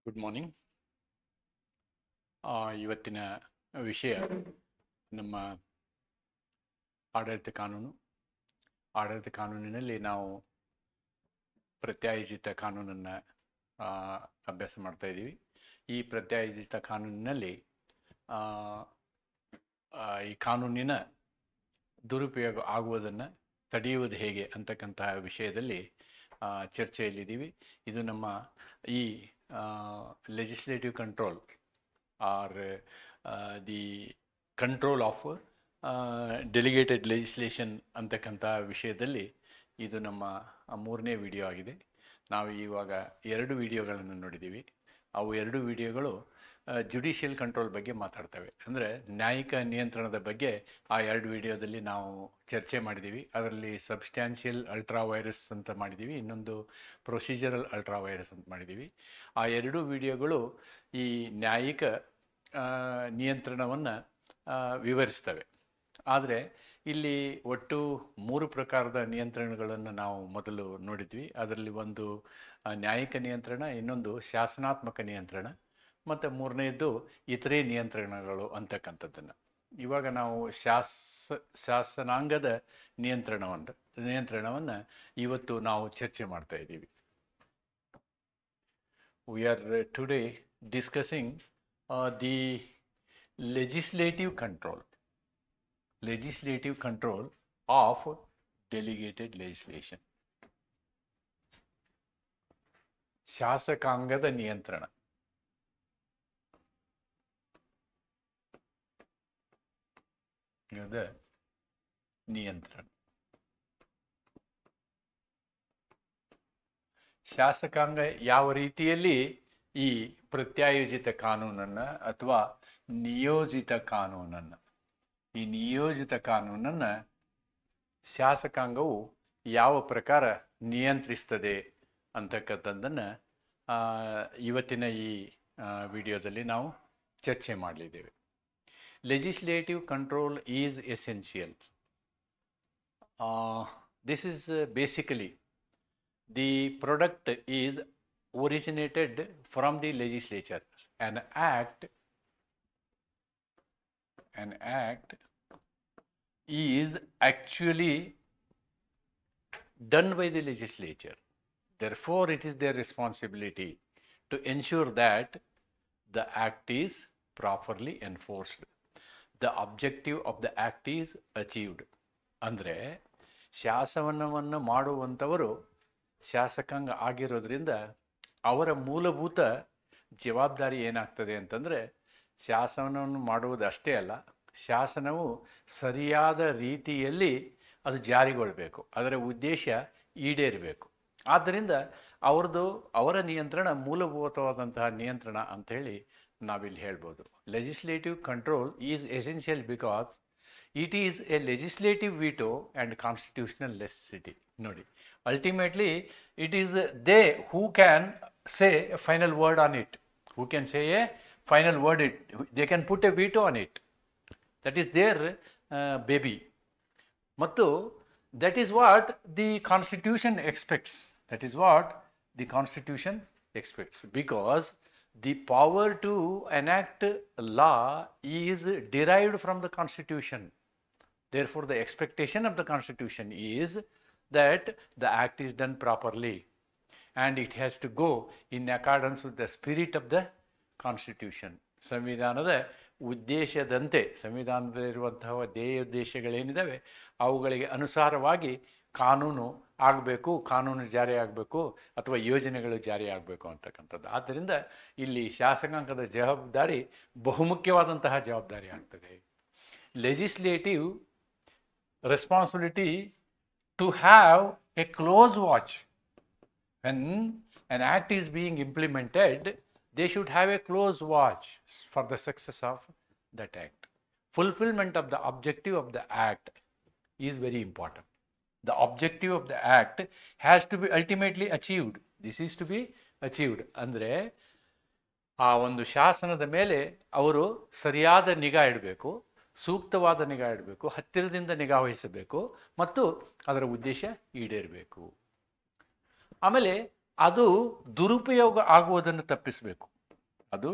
Good morning. ಇವತ್ತಿನ ವಿಷಯ ನಮ್ಮ ಆಡಳಿತ ಕಾನೂನು. ಆಡಳಿತ ಕಾನೂನಿನಲ್ಲಿ ನಾವು ಪ್ರತ್ಯಾಯೋಜಿತ ಕಾನೂನನ್ನು ಅಭ್ಯಾಸ ಮಾಡ್ತಾ ಇದ್ದೀವಿ. ಈ ಪ್ರತ್ಯಾಯೋಜಿತ ಕಾನೂನಿನಲ್ಲಿ ಈ ಕಾನೂನಿನ ದುರುಪಯೋಗ ಆಗುವುದನ್ನು ತಡೆಯುವುದು ಹೇಗೆ ಅಂತಕ್ಕಂತಹ ವಿಷಯದಲ್ಲಿ ಚರ್ಚೆಯಲ್ಲಿದ್ದೀವಿ. ಇದು ನಮ್ಮ ಈ legislative control or the control of delegated legislation ಅಂತಕ್ಕಂಥ ವಿಷಯದಲ್ಲಿ ಇದು ನಮ್ಮ ಮೂರನೇ ವಿಡಿಯೋ ಆಗಿದೆ. ನಾವು ಇವಾಗ 2 ವಿಡಿಯೋಗಳನ್ನು ನೋಡಿದ್ದೀವಿ. ಅವು 2 ವಿಡಿಯೋಗಳು ಜುಡಿಷಿಯಲ್ ಕಂಟ್ರೋಲ್ ಬಗ್ಗೆ ಮಾತಾಡ್ತವೆ. ಅಂದರೆ ನ್ಯಾಯಿಕ ನಿಯಂತ್ರಣದ ಬಗ್ಗೆ ಆ 2 ವಿಡಿಯೋದಲ್ಲಿ ನಾವು ಚರ್ಚೆ ಮಾಡಿದ್ದೀವಿ. ಅದರಲ್ಲಿ ಸಬ್ಸ್ಟ್ಯಾನ್ಷಿಯಲ್ ಅಲ್ಟ್ರಾ ವೈರಸ್ ಅಂತ ಮಾಡಿದ್ದೀವಿ, ಇನ್ನೊಂದು ಪ್ರೊಸೀಜರಲ್ ಅಲ್ಟ್ರಾ ವೈರಸ್ ಅಂತ ಮಾಡಿದ್ದೀವಿ. ಆ 2 ವಿಡಿಯೋಗಳು ಈ ನ್ಯಾಯಿಕ ನಿಯಂತ್ರಣವನ್ನು ವಿವರಿಸ್ತವೆ. ಆದರೆ ಇಲ್ಲಿ ಒಟ್ಟು 3 ಪ್ರಕಾರದ ನಿಯಂತ್ರಣಗಳನ್ನು ನಾವು ಮೊದಲು ನೋಡಿದ್ವಿ. ಅದರಲ್ಲಿ ಒಂದು ನ್ಯಾಯಿಕ ನಿಯಂತ್ರಣ, ಇನ್ನೊಂದು ಶಾಸನಾತ್ಮಕ ನಿಯಂತ್ರಣ, ಮತ್ತು ಮೂರನೆಯದ್ದು ಇತರೆ ನಿಯಂತ್ರಣಗಳು ಅಂತಕ್ಕಂಥದ್ದನ್ನು. ಇವಾಗ ನಾವು ಶಾಸನಾಂಗದ ನಿಯಂತ್ರಣವನ್ನು ಇವತ್ತು ನಾವು ಚರ್ಚೆ ಮಾಡ್ತಾ ಇದ್ದೀವಿ. We are today discussing the legislative control of delegated legislation. ಶಾಸಕಾಂಗದ ನಿಯಂತ್ರಣ. ಶಾಸಕಾಂಗ ಯಾವ ರೀತಿಯಲ್ಲಿ ಈ ಪ್ರತ್ಯಾಯೋಜಿತ ಕಾನೂನನ್ನು ಅಥವಾ ನಿಯೋಜಿತ ಕಾನೂನನ್ನು ಶಾಸಕಾಂಗವು ಯಾವ ಪ್ರಕಾರ ನಿಯಂತ್ರಿಸ್ತದೆ ಅಂತಕ್ಕಂಥದ್ದನ್ನು ಇವತ್ತಿನ ಈ ವಿಡಿಯೋದಲ್ಲಿ ನಾವು ಚರ್ಚೆ ಮಾಡಲಿದ್ದೇವೆ. Legislative control is essential. This is basically the product is originated from the legislature. An act is actually done by the legislature. Therefore, it is their responsibility to ensure that the act is properly enforced. The objective of the act is achieved. ಅಂದರೆ ಶಾಸನವನ್ನು ಮಾಡುವಂಥವರು ಶಾಸಕಾಂಗ ಆಗಿರೋದ್ರಿಂದ ಅವರ ಮೂಲಭೂತ ಜವಾಬ್ದಾರಿ ಏನಾಗ್ತದೆ ಅಂತಂದರೆ, ಶಾಸನವನ್ನು ಮಾಡುವುದು ಅಷ್ಟೇ ಅಲ್ಲ, ಶಾಸನವು ಸರಿಯಾದ ರೀತಿಯಲ್ಲಿ ಅದು ಜಾರಿಗೊಳ್ಳಬೇಕು, ಅದರ ಉದ್ದೇಶ ಈಡೇರಬೇಕು. ಆದ್ದರಿಂದ ಅವರ ನಿಯಂತ್ರಣ ಮೂಲಭೂತವಾದಂತಹ ನಿಯಂತ್ರಣ ಅಂಥೇಳಿ ನಾವಿಲ್ಲಿ ಹೇಳ್ಬೋದು. Legislative control is essential because it is a legislative veto and constitutional necessity. ನೋಡಿ, ultimately it is they who can say a final word on it. Who can say a final word it. They can put a veto on it. That is their baby. ಮತ್ತು that is what the constitution expects. Because the power to enact law is derived from the Constitution. Therefore, the expectation of the Constitution is that the act is done properly and it has to go in accordance with the spirit of the Constitution. ಸಂವಿಧಾನದ ಉದ್ದೇಶದಂತೆ, ಸಂವಿಧಾನದಲ್ಲಿರುವಂತಹ ಧ್ಯೇಯೋದ್ದೇಶಗಳೇನಿದ್ದಾವೆ ಅವುಗಳಿಗೆ ಅನುಸಾರವಾಗಿ ಕಾನೂನು ಆಗಬೇಕು, ಕಾನೂನು ಜಾರಿ ಆಗಬೇಕು ಅಥವಾ ಯೋಜನೆಗಳು ಜಾರಿ ಆಗಬೇಕು ಅಂತಕ್ಕಂಥದ್ದು. ಆದ್ದರಿಂದ ಇಲ್ಲಿ ಶಾಸಕಾಂಗದ ಜವಾಬ್ದಾರಿ ಬಹುಮುಖ್ಯವಾದಂತಹ ಜವಾಬ್ದಾರಿ ಆಗ್ತದೆ. Legislative responsibility to have a close watch. When an act is being implemented, they should have a close watch for the success of that act. Fulfillment of the objective of the act is very important. The objective of the act has to be ultimately achieved. This is to be achieved. ಅಂದರೆ ಆ ಒಂದು ಶಾಸನದ ಮೇಲೆ ಅವರು ಸರಿಯಾದ ನಿಗಾ ಇಡಬೇಕು, ಸೂಕ್ತವಾದ ನಿಗಾ ಇಡಬೇಕು, ಹತ್ತಿರದಿಂದ ನಿಗಾ ವಹಿಸಬೇಕು ಮತ್ತು ಅದರ ಉದ್ದೇಶ ಈಡೇರಬೇಕು. ಆಮೇಲೆ ಅದು ದುರುಪಯೋಗ ಆಗುವುದನ್ನು ತಪ್ಪಿಸಬೇಕು. ಅದು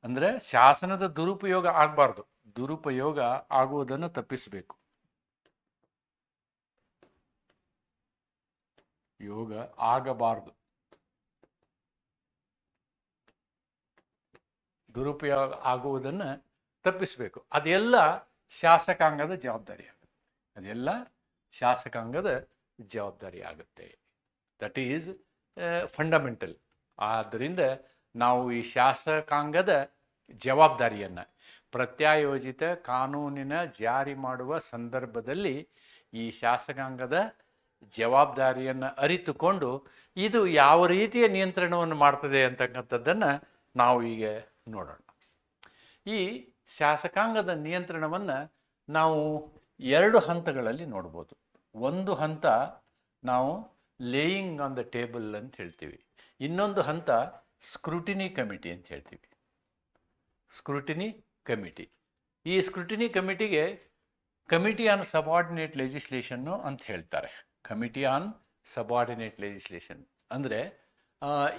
ಅಂದರೆ ಶಾಸನದ ದುರುಪಯೋಗ ಆಗಬಾರ್ದು, ದುರುಪಯೋಗ ಆಗುವುದನ್ನು ತಪ್ಪಿಸಬೇಕು. ಯೋಗ ಆಗಬಾರ್ದು, ದುರುಪಯೋಗ ಆಗುವುದನ್ನು ತಪ್ಪಿಸಬೇಕು. ಅದೆಲ್ಲ ಶಾಸಕಾಂಗದ ಜವಾಬ್ದಾರಿ ಆಗುತ್ತೆ, ಅದೆಲ್ಲ ಶಾಸಕಾಂಗದ ಜವಾಬ್ದಾರಿ ಆಗುತ್ತೆ. That is fundamental. ಆದ್ದರಿಂದ ನಾವು ಈ ಶಾಸಕಾಂಗದ ಜವಾಬ್ದಾರಿಯನ್ನು ಪ್ರತ್ಯಾಯೋಜಿತ ಕಾನೂನಿನ ಜಾರಿ ಮಾಡುವ ಸಂದರ್ಭದಲ್ಲಿ ಈ ಶಾಸಕಾಂಗದ ಜವಾಬ್ದಾರಿಯನ್ನು ಅರಿತುಕೊಂಡು ಇದು ಯಾವ ರೀತಿಯ ನಿಯಂತ್ರಣವನ್ನು ಮಾಡ್ತದೆ ಅಂತಕ್ಕಂಥದ್ದನ್ನು ನಾವು ಈಗ ನೋಡೋಣ. ಈ ಶಾಸಕಾಂಗದ ನಿಯಂತ್ರಣವನ್ನು ನಾವು 2 ಹಂತಗಳಲ್ಲಿ ನೋಡ್ಬೋದು. ಒಂದು ಹಂತ ನಾವು ಲೇಯಿಂಗ್ ಆನ್ ದ ಟೇಬಲ್ ಅಂತ ಹೇಳ್ತೀವಿ, ಇನ್ನೊಂದು ಹಂತ ಸ್ಕ್ರೂಟಿನಿ ಕಮಿಟಿ ಅಂತ ಹೇಳ್ತೀವಿ. ಸ್ಕ್ರೂಟಿನಿ ಕಮಿಟಿ, ಈ ಸ್ಕ್ರೂಟಿನಿ ಕಮಿಟಿಗೆ ಕಮಿಟಿ ಆನ್ ಸಬಾರ್ಡಿನೇಟ್ ಲೆಜಿಸ್ಲೇಷನ್ನು ಅಂತ ಹೇಳ್ತಾರೆ. ಕಮಿಟಿ ಆನ್ ಸಬಾರ್ಡಿನೇಟ್ ಲೆಜಿಸ್ಲೇಷನ್ ಅಂದರೆ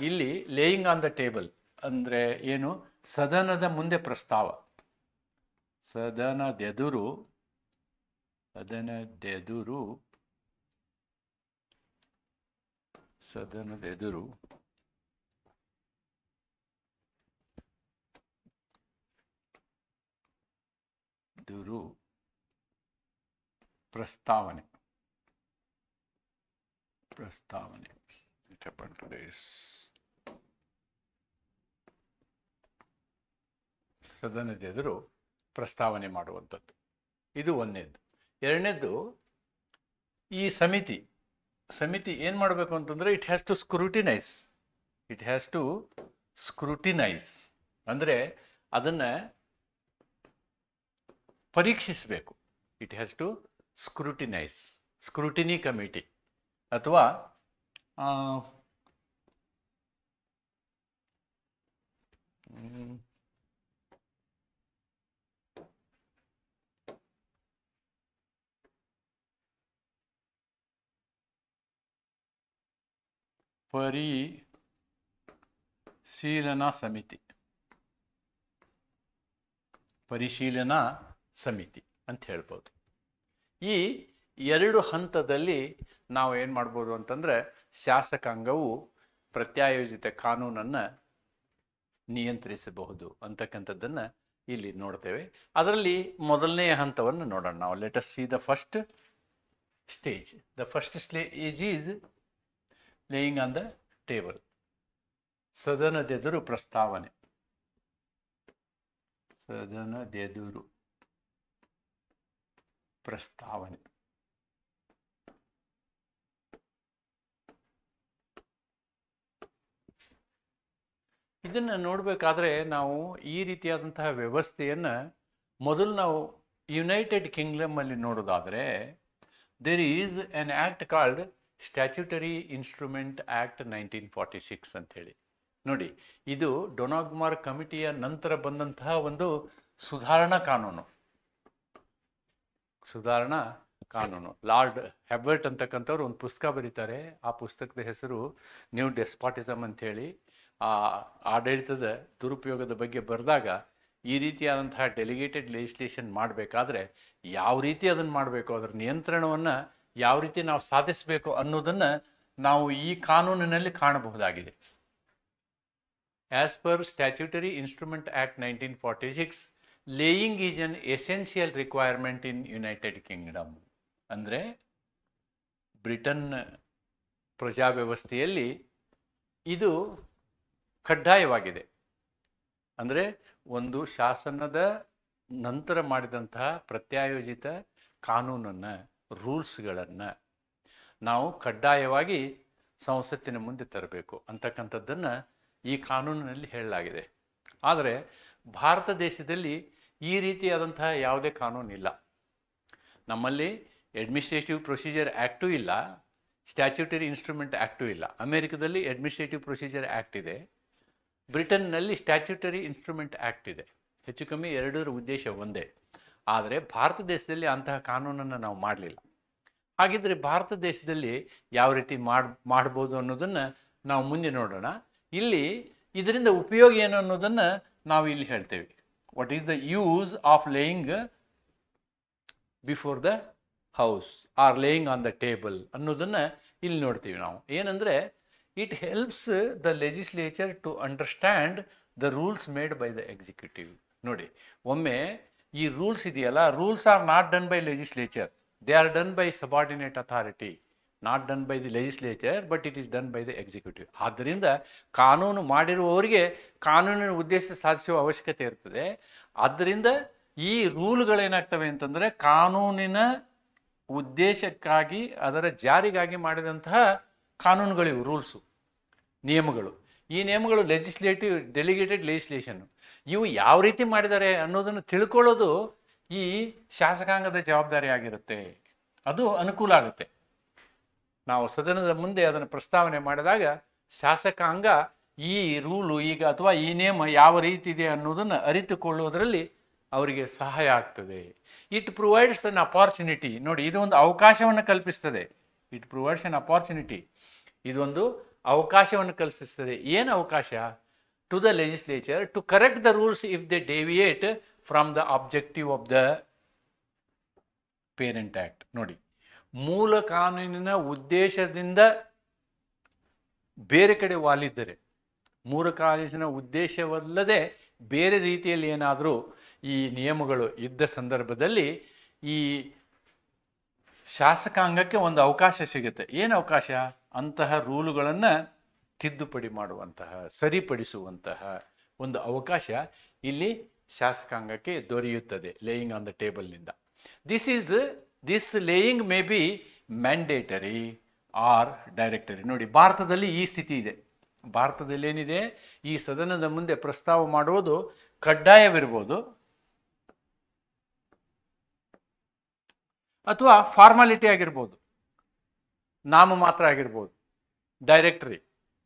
ಇಲ್ಲಿ ಲೇಯಿಂಗ್ ಆನ್ ದ ಟೇಬಲ್ ಅಂದರೆ ಏನು, ಸದನದ ಮುಂದೆ ಪ್ರಸ್ತಾವ, ಸದನದೆದುರು ಪ್ರಸ್ತಾವನೆ ಸದನದೆದುರು ಪ್ರಸ್ತಾವನೆ ಮಾಡುವಂಥದ್ದು, ಇದು ಒಂದನೇದು. ಎರಡನೇದು, ಈ ಸಮಿತಿ ಏನು ಮಾಡಬೇಕು ಅಂತಂದರೆ ಇಟ್ ಹ್ಯಾಸ್ ಟು ಸ್ಕ್ರೂಟಿನೈಸ್ ಅಂದರೆ ಅದನ್ನು ಪರೀಕ್ಷಿಸಬೇಕು. It has to scrutinise, scrutiny committee ಅಥವಾ ಪರಿಶೀಲನಾ ಸಮಿತಿ ಅಂತ ಹೇಳ್ಬೋದು. ಈ 2 ಹಂತದಲ್ಲಿ ನಾವು ಏನು ಮಾಡ್ಬೋದು ಅಂತಂದರೆ ಶಾಸಕಾಂಗವು ಪ್ರತ್ಯಾಯೋಜಿತ ಕಾನೂನನ್ನು ನಿಯಂತ್ರಿಸಬಹುದು ಅಂತಕ್ಕಂಥದ್ದನ್ನು ಇಲ್ಲಿ ನೋಡ್ತೇವೆ. ಅದರಲ್ಲಿ ಮೊದಲನೆಯ ಹಂತವನ್ನು ನೋಡೋಣ ನಾವು. Let us see the first stage. The first stage is laying on the table, ಸದನದೆದುರು ಪ್ರಸ್ತಾವನೆ. ಇದನ್ನು ನೋಡಬೇಕಾದ್ರೆ ನಾವು ಈ ರೀತಿಯಾದಂತಹ ವ್ಯವಸ್ಥೆಯನ್ನು ಮೊದಲು ನಾವು ಯುನೈಟೆಡ್ ಕಿಂಗ್ಡಮಲ್ಲಿ ನೋಡೋದಾದರೆ there is an act called statutory instrument act 1946 ಅಂಥೇಳಿ. ನೋಡಿ, ಇದು ಡೊನಾಗ್ಮಾರ್ ಕಮಿಟಿಯ ನಂತರ ಬಂದಂತಹ ಒಂದು ಸುಧಾರಣಾ ಕಾನೂನು. ಲಾರ್ಡ್ ಹೆಬರ್ಟ್ ಅಂತಕ್ಕಂಥವ್ರು ಒಂದು ಪುಸ್ತಕ ಬರೀತಾರೆ. ಆ ಪುಸ್ತಕದ ಹೆಸರು ನ್ಯೂ ಡೆಸ್ಪಾಟಿಸಮ್ ಅಂಥೇಳಿ. ಆ ಆಡಳಿತದ ದುರುಪಯೋಗದ ಬಗ್ಗೆ ಬರೆದಾಗ ಈ ರೀತಿಯಾದಂತಹ ಡೆಲಿಗೇಟೆಡ್ ಲೆಜಿಸ್ಲೇಷನ್ ಮಾಡಬೇಕಾದ್ರೆ ಯಾವ ರೀತಿ ಅದನ್ನು ಮಾಡಬೇಕು, ಅದರ ನಿಯಂತ್ರಣವನ್ನು ಯಾವ ರೀತಿ ನಾವು ಸಾಧಿಸಬೇಕು ಅನ್ನೋದನ್ನು ನಾವು ಈ ಕಾನೂನಿನಲ್ಲಿ ಕಾಣಬಹುದಾಗಿದೆ. As per statutory instrument act 1946, laying is an essential requirement in United Kingdom. ಅಂದರೆ ಬ್ರಿಟನ್ ಪ್ರಜಾವ್ಯವಸ್ಥೆಯಲ್ಲಿ ಇದು ಕಡ್ಡಾಯವಾಗಿದೆ. ಅಂದರೆ ಒಂದು ಶಾಸನದ ನಂತರ ಮಾಡಿದಂತಹ ಪ್ರತ್ಯಾಯೋಜಿತ ಕಾನೂನನ್ನು, ರೂಲ್ಸ್ಗಳನ್ನು ನಾವು ಕಡ್ಡಾಯವಾಗಿ ಸಂಸತ್ತಿನ ಮುಂದೆ ತರಬೇಕು ಅಂತಕ್ಕಂಥದ್ದನ್ನು ಈ ಕಾನೂನಿನಲ್ಲಿ ಹೇಳಲಾಗಿದೆ. ಆದರೆ ಭಾರತ ದೇಶದಲ್ಲಿ ಈ ರೀತಿಯಾದಂತಹ ಯಾವುದೇ ಕಾನೂನಿಲ್ಲ. ನಮ್ಮಲ್ಲಿ ಅಡ್ಮಿನಿಸ್ಟ್ರೇಟಿವ್ ಪ್ರೊಸೀಜರ್ ಆ್ಯಕ್ಟೂ ಇಲ್ಲ, ಸ್ಟ್ಯಾಚ್ಯುಟರಿ ಇನ್ಸ್ಟ್ರೂಮೆಂಟ್ ಆ್ಯಕ್ಟೂ ಇಲ್ಲ. ಅಮೆರಿಕದಲ್ಲಿ ಅಡ್ಮಿನಿಸ್ಟ್ರೇಟಿವ್ ಪ್ರೊಸೀಜರ್ ಆ್ಯಕ್ಟ್ ಇದೆ, ಬ್ರಿಟನ್ನಲ್ಲಿ ಸ್ಟ್ಯಾಚ್ಯುಟರಿ ಇನ್ಸ್ಟ್ರೂಮೆಂಟ್ ಆ್ಯಕ್ಟ್ ಇದೆ. ಹೆಚ್ಚು ಕಮ್ಮಿ ಎರಡರ ಉದ್ದೇಶ ಒಂದೇ. ಆದರೆ ಭಾರತ ದೇಶದಲ್ಲಿ ಅಂತಹ ಕಾನೂನನ್ನು ನಾವು ಮಾಡಲಿಲ್ಲ. ಹಾಗಿದ್ರೆ ಭಾರತ ದೇಶದಲ್ಲಿ ಯಾವ ರೀತಿ ಮಾಡ್ಬೋದು ಅನ್ನೋದನ್ನು ನಾವು ಮುಂದೆ ನೋಡೋಣ. ಇಲ್ಲಿ ಇದರಿಂದ ಉಪಯೋಗ ಏನು ಅನ್ನೋದನ್ನು ನಾವು ಇಲ್ಲಿ ಹೇಳ್ತೇವೆ. What is the use of laying before the house or laying on the table ಅನ್ನೋದನ್ನು ಇಲ್ಲಿ ನೋಡ್ತೀವಿ ನಾವು. ಏನಂದರೆ it helps the legislature to understand the rules made by the executive. ನೋಡಿ, ಒಮ್ಮೆ ಈ ರೂಲ್ಸ್ ಇದೆಯಲ್ಲ, rules are not done by legislature, they are done by subordinate authority, not done by the legislature but it is done by the executive. ಆದ್ದರಿಂದ ಕಾನೂನು ಮಾಡಿರುವವರಿಗೆ ಕಾನೂನಿನ ಉದ್ದೇಶ ಸಾಧಿಸುವ ಅವಶ್ಯಕತೆ ಇರ್ತದೆ. ಆದ್ದರಿಂದ ಈ ರೂಲ್ಗಳೇನಾಗ್ತವೆ ಅಂತಂದರೆ ಕಾನೂನಿನ ಉದ್ದೇಶಕ್ಕಾಗಿ, ಅದರ ಜಾರಿಗಾಗಿ ಮಾಡಿದಂತಹ ಕಾನೂನುಗಳಿವು, ರೂಲ್ಸು, ನಿಯಮಗಳು. ಈ ನಿಯಮಗಳು ಲೆಜಿಸ್ಲೇಟಿವ್, ಡೆಲಿಗೇಟೆಡ್ ಲೆಜಿಸ್ಲೇಷನ್, ಇವು ಯಾವ ರೀತಿ ಮಾಡಿದ್ದಾರೆ ಅನ್ನೋದನ್ನು ತಿಳ್ಕೊಳ್ಳೋದು ಈ ಶಾಸಕಾಂಗದ ಜವಾಬ್ದಾರಿ ಆಗಿರುತ್ತೆ. ಅದು ಅನುಕೂಲ ಆಗುತ್ತೆ. ನಾವು ಸದನದ ಮುಂದೆ ಅದನ್ನು ಪ್ರಸ್ತಾವನೆ ಮಾಡಿದಾಗ ಶಾಸಕಾಂಗ ಈ ರೂಲು ಈಗ ಅಥವಾ ಈ ನಿಯಮ ಯಾವ ರೀತಿ ಇದೆ ಅನ್ನೋದನ್ನು ಅರಿತುಕೊಳ್ಳುವುದರಲ್ಲಿ ಅವರಿಗೆ ಸಹಾಯ ಆಗ್ತದೆ. It provides an opportunity. ನೋಡಿ, ಇದು ಒಂದು ಅವಕಾಶವನ್ನು ಕಲ್ಪಿಸ್ತದೆ. ಇಟ್ ಪ್ರೊವೈಡ್ಸ್ ಅನ್ ಅಪಾರ್ಚುನಿಟಿ, ಇದೊಂದು ಅವಕಾಶವನ್ನು ಕಲ್ಪಿಸ್ತದೆ. ಏನು ಅವಕಾಶ? To the legislature to correct the rules if they deviate from the objective of the parent act. ನೋಡಿ, ಮೂಲ ಕಾನೂನಿನ ಉದ್ದೇಶದಿಂದ ಬೇರೆ ಕಡೆ ವಾಲಿದ್ದರೆ, ಮೂಲ ಕಾನೂನಿನ ಉದ್ದೇಶವಲ್ಲದೆ ಬೇರೆ ರೀತಿಯಲ್ಲಿ ಏನಾದರೂ ಈ ನಿಯಮಗಳು ಇದ್ದ ಸಂದರ್ಭದಲ್ಲಿ ಈ ಶಾಸಕಾಂಗಕ್ಕೆ ಒಂದು ಅವಕಾಶ ಸಿಗುತ್ತೆ. ಏನು ಅವಕಾಶ? ಅಂತಹ ರೂಲುಗಳನ್ನು ತಿದ್ದುಪಡಿ ಮಾಡುವಂತಹ, ಸರಿಪಡಿಸುವಂತಹ ಒಂದು ಅವಕಾಶ ಇಲ್ಲಿ ಶಾಸಕಾಂಗಕ್ಕೆ ದೊರೆಯುತ್ತದೆ ಲೇಯಿಂಗ್ ಆನ್ ದ ಟೇಬಲ್ನಿಂದ. This laying may be mandatory or directory. ನೋಡಿ, ಭಾರತದಲ್ಲಿ ಈ ಸ್ಥಿತಿ ಇದೆ. ಭಾರತದಲ್ಲಿ ಏನಿದೆ, ಈ ಸದನದ ಮುಂದೆ ಪ್ರಸ್ತಾವ ಮಾಡುವುದು ಕಡ್ಡಾಯವಿರ್ಬೋದು ಅಥವಾ ಫಾರ್ಮಾಲಿಟಿ ಆಗಿರ್ಬೋದು, ನಾಮಮಾತ್ರ ಆಗಿರ್ಬೋದು, ಡೈರೆಕ್ಟರಿ,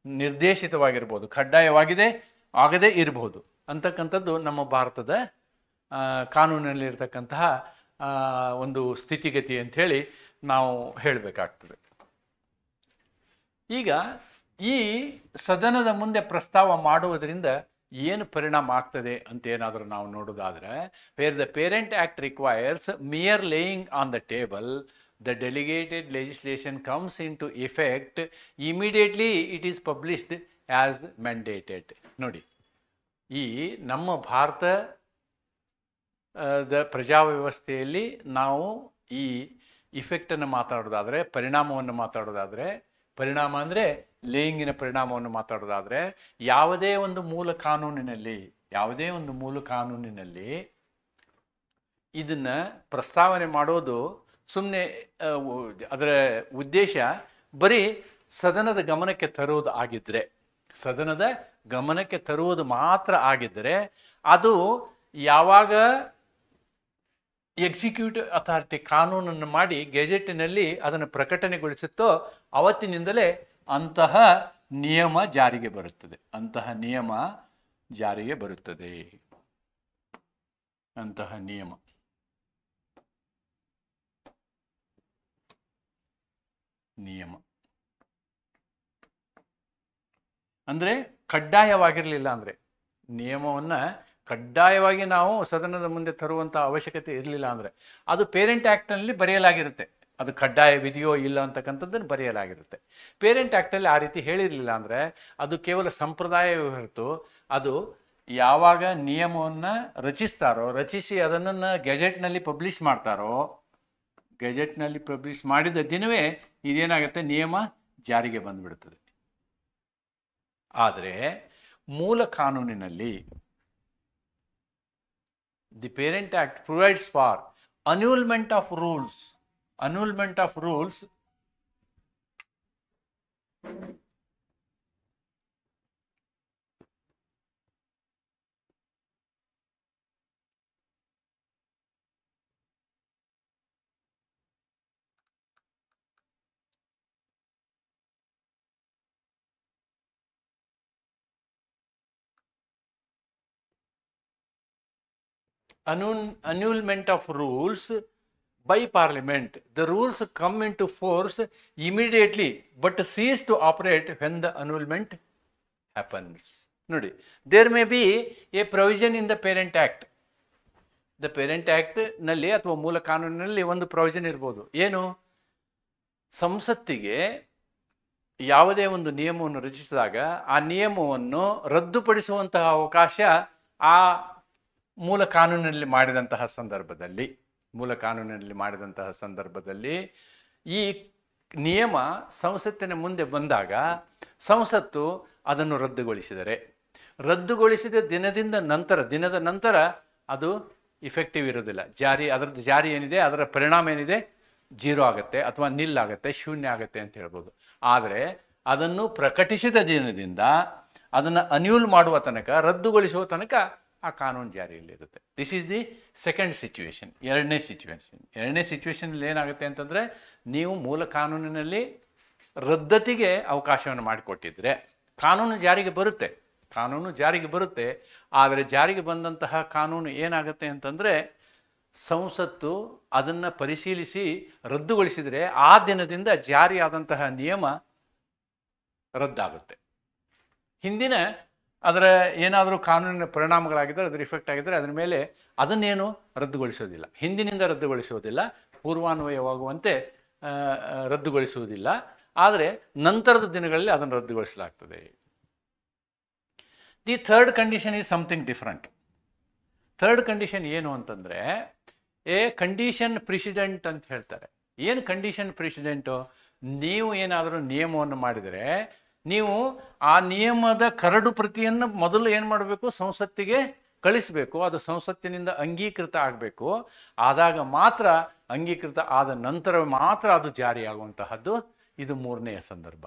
ನಿರ್ದೇಶಿತವಾಗಿರ್ಬೋದು, ಕಡ್ಡಾಯವಾಗಿದೆ ಆಗದೇ ಇರಬಹುದು ಅಂತಕ್ಕಂಥದ್ದು ನಮ್ಮ ಭಾರತದ ಕಾನೂನಿನಲ್ಲಿರ್ತಕ್ಕಂತಹ ಒಂದು ಸ್ಥಿತಿಗತಿ ಅಂಥೇಳಿ ನಾವು ಹೇಳಬೇಕಾಗ್ತದೆ. ಈಗ ಈ ಸದನದ ಮುಂದೆ ಪ್ರಸ್ತಾವ ಮಾಡುವುದರಿಂದ ಏನು ಪರಿಣಾಮ ಆಗ್ತದೆ ಅಂತ ಏನಾದರೂ ನಾವು ನೋಡೋದಾದರೆ, where the parent act requires mere laying on the table, the delegated legislation comes into effect immediately it is published as mandated. ನೋಡಿ, ಈ ನಮ್ಮ ಭಾರತದ ಪ್ರಜಾವ್ಯವಸ್ಥೆಯಲ್ಲಿ ನಾವು ಈ ಇಫೆಕ್ಟನ್ನು ಮಾತಾಡೋದಾದರೆ, ಪರಿಣಾಮವನ್ನು ಮಾತಾಡೋದಾದರೆ, ಪರಿಣಾಮ ಅಂದರೆ ಲೇಯಿಂಗಿನ ಪರಿಣಾಮವನ್ನು ಮಾತಾಡೋದಾದರೆ, ಯಾವುದೇ ಒಂದು ಮೂಲ ಕಾನೂನಿನಲ್ಲಿ ಇದನ್ನು ಪ್ರಸ್ತಾವನೆ ಮಾಡೋದು ಸುಮ್ಮನೆ ಅದರ ಉದ್ದೇಶ ಬರೀ ಸದನದ ಗಮನಕ್ಕೆ ತರುವುದು ಆಗಿದ್ದರೆ, ಸದನದ ಗಮನಕ್ಕೆ ತರುವುದು ಮಾತ್ರ ಆಗಿದ್ದರೆ, ಅದು ಯಾವಾಗ ಎಕ್ಸಿಕ್ಯೂಟಿವ್ ಅಥಾರಿಟಿ ಕಾನೂನನ್ನು ಮಾಡಿ ಗೆಜೆಟಿನಲ್ಲಿ ಅದನ್ನು ಪ್ರಕಟಣೆಗೊಳಿಸುತ್ತೋ ಅವತ್ತಿನಿಂದಲೇ ಅಂತಹ ನಿಯಮ ಜಾರಿಗೆ ಬರುತ್ತದೆ. ಅಂತಹ ನಿಯಮ ಅಂದರೆ ಕಡ್ಡಾಯವಾಗಿರಲಿಲ್ಲ. ಅಂದರೆ ನಿಯಮವನ್ನು ಕಡ್ಡಾಯವಾಗಿ ನಾವು ಸದನದ ಮುಂದೆ ತರುವಂಥ ಅವಶ್ಯಕತೆ ಇರಲಿಲ್ಲ ಅಂದರೆ ಅದು ಪೇರೆಂಟ್ ಆ್ಯಕ್ಟ್ನಲ್ಲಿ ಬರೆಯಲಾಗಿರುತ್ತೆ. ಅದು ಕಡ್ಡಾಯವಿದೆಯೋ ಇಲ್ಲ ಅಂತಕ್ಕಂಥದ್ದನ್ನು ಬರೆಯಲಾಗಿರುತ್ತೆ. ಪೇರೆಂಟ್ ಆ್ಯಕ್ಟಲ್ಲಿ ಆ ರೀತಿ ಹೇಳಿರಲಿಲ್ಲ ಅಂದರೆ ಅದು ಕೇವಲ ಸಂಪ್ರದಾಯವೇ ಹೊರತು, ಅದು ಯಾವಾಗ ನಿಯಮವನ್ನು ರಚಿಸಿ ಅದನ್ನು ಗೆಜೆಟ್ನಲ್ಲಿ ಪಬ್ಲಿಷ್ ಮಾಡ್ತಾರೋ, ಗೆಜೆಟ್ನಲ್ಲಿ ಪಬ್ಲಿಷ್ ಮಾಡಿದ ದಿನವೇ ಇದೇನಾಗುತ್ತೆ, ನಿಯಮ ಜಾರಿಗೆ ಬಂದುಬಿಡ್ತದೆ. ಆದರೆ ಮೂಲ ಕಾನೂನಿನಲ್ಲಿ the parent act provides for annulment of rules. Annulment of rules by Parliament. The rules come into force immediately but cease to operate when the annulment happens. ನೋಡಿ, there may be a provision in the parent act. The parent ಆ್ಯಕ್ಟ್ನಲ್ಲಿ ಅಥವಾ ಮೂಲ ಕಾನೂನಿನಲ್ಲಿ ಒಂದು provision ಇರ್ಬೋದು. ಏನು? ಸಂಸತ್ತಿಗೆ ಯಾವುದೇ ಒಂದು ನಿಯಮವನ್ನು ರಚಿಸಿದಾಗ ಆ ನಿಯಮವನ್ನು ರದ್ದುಪಡಿಸುವಂತಹ ಅವಕಾಶ ಆ ಮೂಲ ಕಾನೂನಿನಲ್ಲಿ ಮಾಡಿದಂತಹ ಸಂದರ್ಭದಲ್ಲಿ ಈ ನಿಯಮ ಸಂಸತ್ತಿನ ಮುಂದೆ ಬಂದಾಗ ಸಂಸತ್ತು ಅದನ್ನು ರದ್ದುಗೊಳಿಸಿದ ದಿನದ ನಂತರ ಅದು ಇಫೆಕ್ಟಿವ್ ಇರೋದಿಲ್ಲ. ಅದರದ್ದು ಜಾರಿ ಏನಿದೆ, ಅದರ ಪರಿಣಾಮ ಏನಿದೆ, 0 ಆಗುತ್ತೆ ಅಥವಾ ನಿಲ್ ಆಗುತ್ತೆ, ಶೂನ್ಯ ಆಗುತ್ತೆ ಅಂತ ಹೇಳ್ಬೋದು. ಆದರೆ ಅದನ್ನು ಪ್ರಕಟಿಸಿದ ದಿನದಿಂದ ಅದನ್ನು ಅನ್ಯೂಲ್ ಮಾಡುವ ತನಕ, ರದ್ದುಗೊಳಿಸುವ ತನಕ ಆ ಕಾನೂನು ಜಾರಿಯಲ್ಲಿರುತ್ತೆ. This is the second situation. ಎರಡನೇ ಸಿಚುವೇಶನಲ್ಲಿ ಏನಾಗುತ್ತೆ ಅಂತಂದರೆ, ನೀವು ಮೂಲ ಕಾನೂನಿನಲ್ಲಿ ರದ್ದತಿಗೆ ಅವಕಾಶವನ್ನು ಮಾಡಿಕೊಟ್ಟಿದ್ರೆ ಕಾನೂನು ಜಾರಿಗೆ ಬರುತ್ತೆ. ಆದರೆ ಜಾರಿಗೆ ಬಂದಂತಹ ಕಾನೂನು ಏನಾಗುತ್ತೆ ಅಂತಂದರೆ, ಸಂಸತ್ತು ಅದನ್ನು ಪರಿಶೀಲಿಸಿ ರದ್ದುಗೊಳಿಸಿದರೆ ಆ ದಿನದಿಂದ ಜಾರಿಯಾದಂತಹ ನಿಯಮ ರದ್ದಾಗುತ್ತೆ. ಹಿಂದಿನ ಅದರ ಏನಾದರೂ ಕಾನೂನಿನ ಪರಿಣಾಮಗಳಾಗಿದ್ದರೆ, ಅದರ ಇಫೆಕ್ಟ್ ಆಗಿದ್ದರೆ ಅದರ ಮೇಲೆ ಅದನ್ನೇನು ರದ್ದುಗೊಳಿಸೋದಿಲ್ಲ, ಹಿಂದಿನಿಂದ ರದ್ದುಗೊಳಿಸುವುದಿಲ್ಲ, ಪೂರ್ವಾನ್ವಯವಾಗುವಂತೆ ರದ್ದುಗೊಳಿಸುವುದಿಲ್ಲ. ಆದರೆ ನಂತರದ ದಿನಗಳಲ್ಲಿ ಅದನ್ನು ರದ್ದುಗೊಳಿಸಲಾಗ್ತದೆ. The third condition is something different. Third condition ಏನು ಅಂತಂದರೆ, ಎ ಕಂಡೀಷನ್ ಪ್ರಿಸಿಡೆಂಟ್ ಅಂತ ಹೇಳ್ತಾರೆ. ಏನು ಕಂಡೀಷನ್ ಪ್ರಿಸಿಡೆಂಟು? ನೀವು ಏನಾದರೂ ನಿಯಮವನ್ನು ಮಾಡಿದರೆ ನೀವು ಆ ನಿಯಮದ ಕರಡು ಪ್ರತಿಯನ್ನು ಮೊದಲು ಏನು ಮಾಡಬೇಕು? ಸಂಸತ್ತಿಗೆ ಕಳಿಸಬೇಕು. ಅದು ಸಂಸತ್ತಿನಿಂದ ಅಂಗೀಕೃತ ಆಗಬೇಕು. ಆದಾಗ ಮಾತ್ರ, ಅಂಗೀಕೃತ ಆದ ನಂತರ ಮಾತ್ರ ಅದು ಜಾರಿಯಾಗುವಂತಹದ್ದು. ಇದು ಮೂರನೆಯ ಸಂದರ್ಭ.